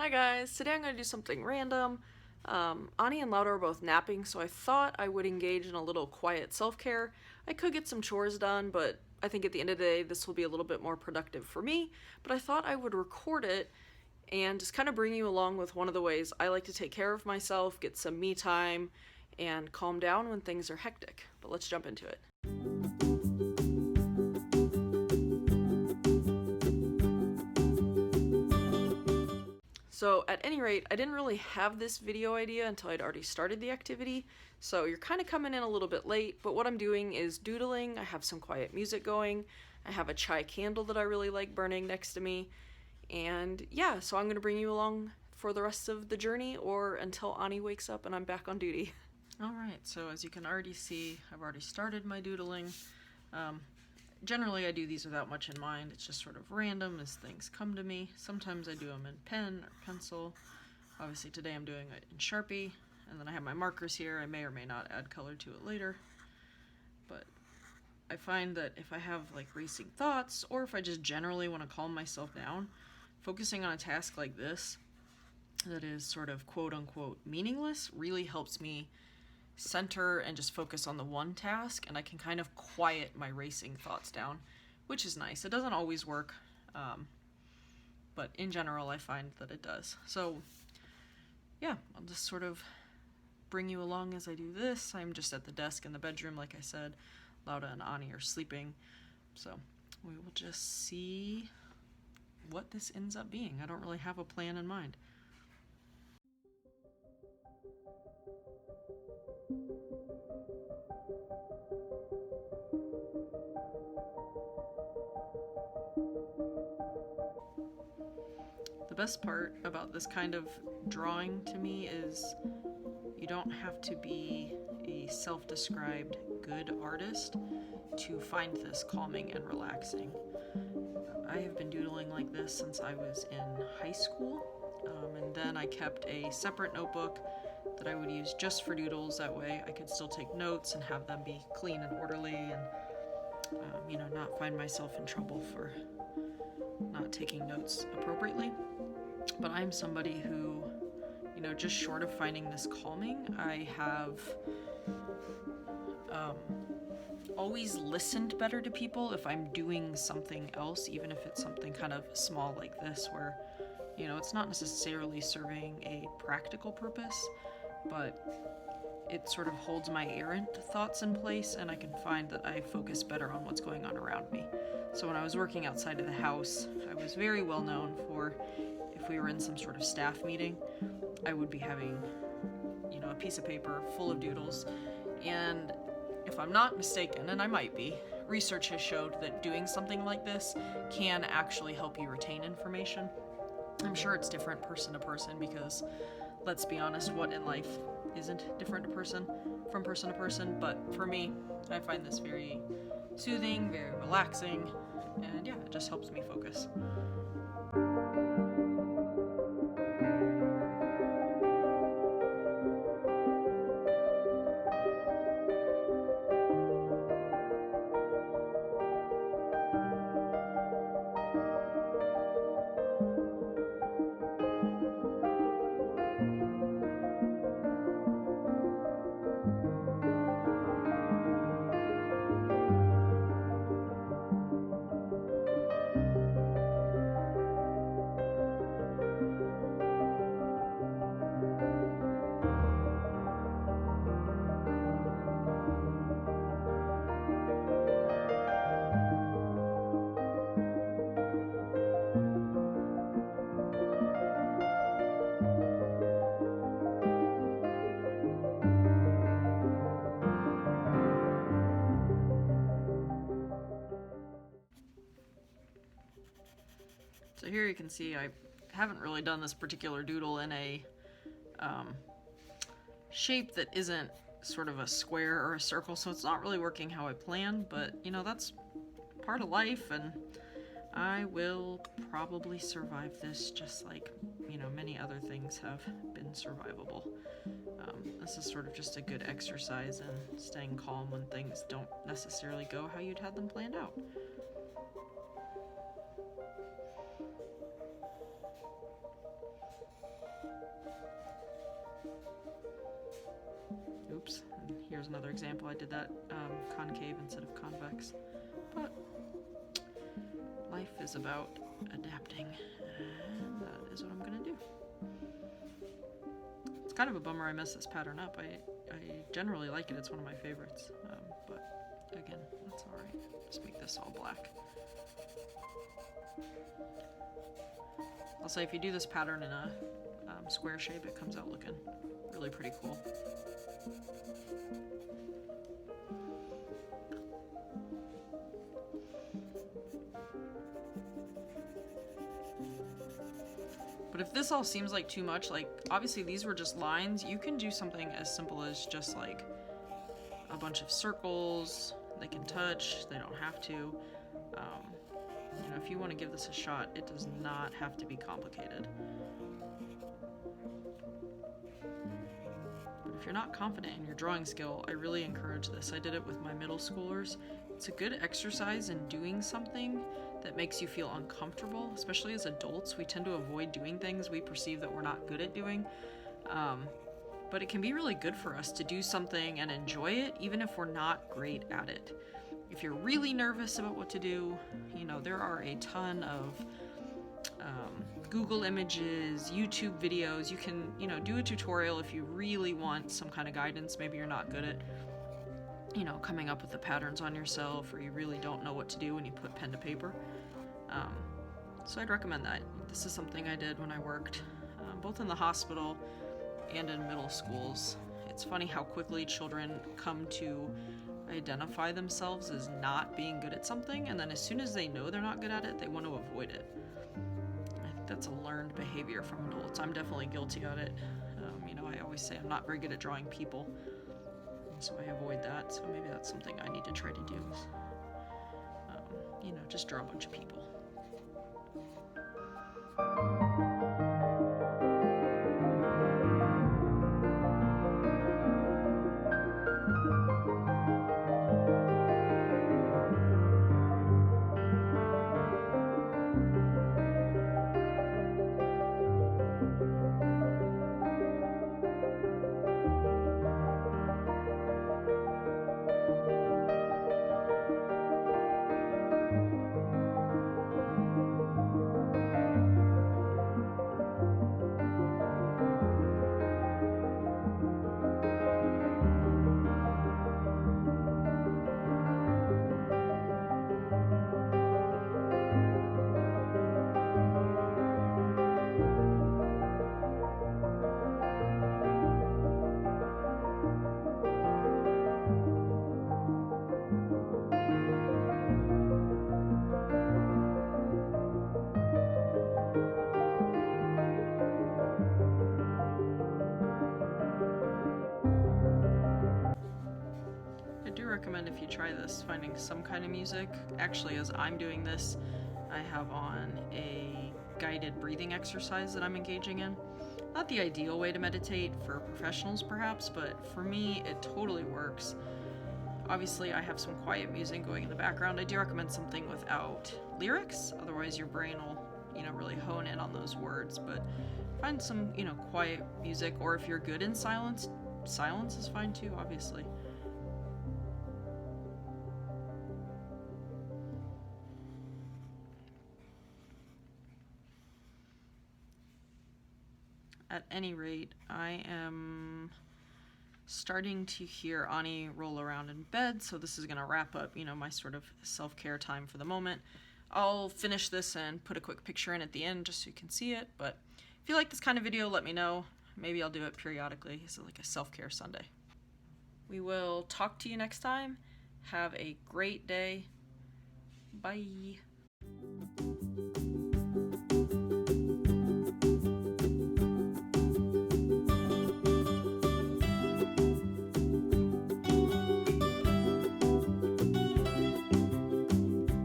Hi guys, today I'm going to do something random. Ani and Lauda are both napping, so I thought I would engage in a little quiet self-care. I could get some chores done, but I think at the end of the day this will be a little bit more productive for me. But I thought I would record it and just kind of bring you along with one of the ways I like to take care of myself, get some me time, and calm down when things are hectic. But let's jump into it. So at any rate, I didn't really have this video idea until I'd already started the activity, so you're kind of coming in a little bit late, but what I'm doing is doodling. I have some quiet music going, I have a chai candle that I really like burning next to me, and yeah, so I'm going to bring you along for the rest of the journey or until Ani wakes up and I'm back on duty. Alright, so as you can already see, I've already started my doodling. Generally, I do these without much in mind. It's just sort of random as things come to me. Sometimes I do them in pen or pencil. Obviously, today I'm doing it in Sharpie. And then I have my markers here. I may or may not add color to it later. But I find that if I have like racing thoughts, or if I just generally want to calm myself down, focusing on a task like this that is sort of quote-unquote meaningless really helps me center and just focus on the one task, and I can kind of quiet my racing thoughts down, which is nice. It doesn't always work, but in general I find that it does. So yeah, I'll just sort of bring you along as I do this. I'm just at the desk in the bedroom, like I said. Lauda and Ani are sleeping, so we will just see what this ends up being. I don't really have a plan in mind. The best part about this kind of drawing to me is you don't have to be a self-described good artist to find this calming and relaxing. I have been doodling like this since I was in high school, and then I kept a separate notebook that I would use just for doodles. That way I could still take notes and have them be clean and orderly, and not find myself in trouble for not taking notes appropriately. But I'm somebody who, just short of finding this calming, I have always listened better to people if I'm doing something else, even if it's something kind of small like this, where, it's not necessarily serving a practical purpose, but it sort of holds my errant thoughts in place, and I can find that I focus better on what's going on around me. So when I was working outside of the house, I was very well known for, if we were in some sort of staff meeting, I would be having, a piece of paper full of doodles, and if I'm not mistaken, and I might be, research has showed that doing something like this can actually help you retain information. I'm sure it's different person to person, because let's be honest, what in life isn't different from person to person, but for me, I find this very soothing, very relaxing, and yeah, it just helps me focus. So here you can see I haven't really done this particular doodle in a shape that isn't sort of a square or a circle, so it's not really working how I planned, but that's part of life, and I will probably survive this just like, many other things have been survivable. This is sort of just a good exercise in staying calm when things don't necessarily go how you'd had them planned out. Oops, and here's another example. I did that concave instead of convex. But life is about adapting, and that is what I'm gonna do. It's kind of a bummer I messed this pattern up. I generally like it. It's one of my favorites. But again, that's all right. Just make this all black. I'll say if you do this pattern in a square shape, it comes out looking really pretty cool. But if this all seems like too much, like obviously these were just lines, you can do something as simple as just like a bunch of circles. They can touch, they don't have to. You know, if you want to give this a shot, it does not have to be complicated. But if you're not confident in your drawing skill, I really encourage this. I did it with my middle schoolers. It's a good exercise in doing something that makes you feel uncomfortable, especially as adults. We tend to avoid doing things we perceive that we're not good at doing. But it can be really good for us to do something and enjoy it, even if we're not great at it. If you're really nervous about what to do, you know, there are a ton of Google images, YouTube videos. You can, you know, do a tutorial if you really want some kind of guidance. Maybe you're not good at, you know, coming up with the patterns on yourself, or you really don't know what to do when you put pen to paper. So I'd recommend that. This is something I did when I worked both in the hospital and in middle schools. It's funny how quickly children come to identify themselves as not being good at something, and then as soon as they know they're not good at it, they want to avoid it. I think that's a learned behavior from adults. I'm definitely guilty of it. You know, I always say I'm not very good at drawing people, and so I avoid that. So maybe that's something I need to try to do is, you know, just draw a bunch of people. Recommend if you try this, finding some kind of music. Actually, as I'm doing this, I have on a guided breathing exercise that I'm engaging in. Not the ideal way to meditate for professionals perhaps, but for me it totally works. Obviously I have some quiet music going in the background. I do recommend something without lyrics, otherwise your brain will, you know, really hone in on those words. But find some, you know, quiet music, or if you're good in silence, silence is fine too, obviously. At any rate, I am starting to hear Ani roll around in bed, so this is going to wrap up, you know, my sort of self-care time for the moment. I'll finish this and put a quick picture in at the end just so you can see it, but if you like this kind of video, let me know. Maybe I'll do it periodically. This is like a self-care Sunday. We will talk to you next time. Have a great day. Bye.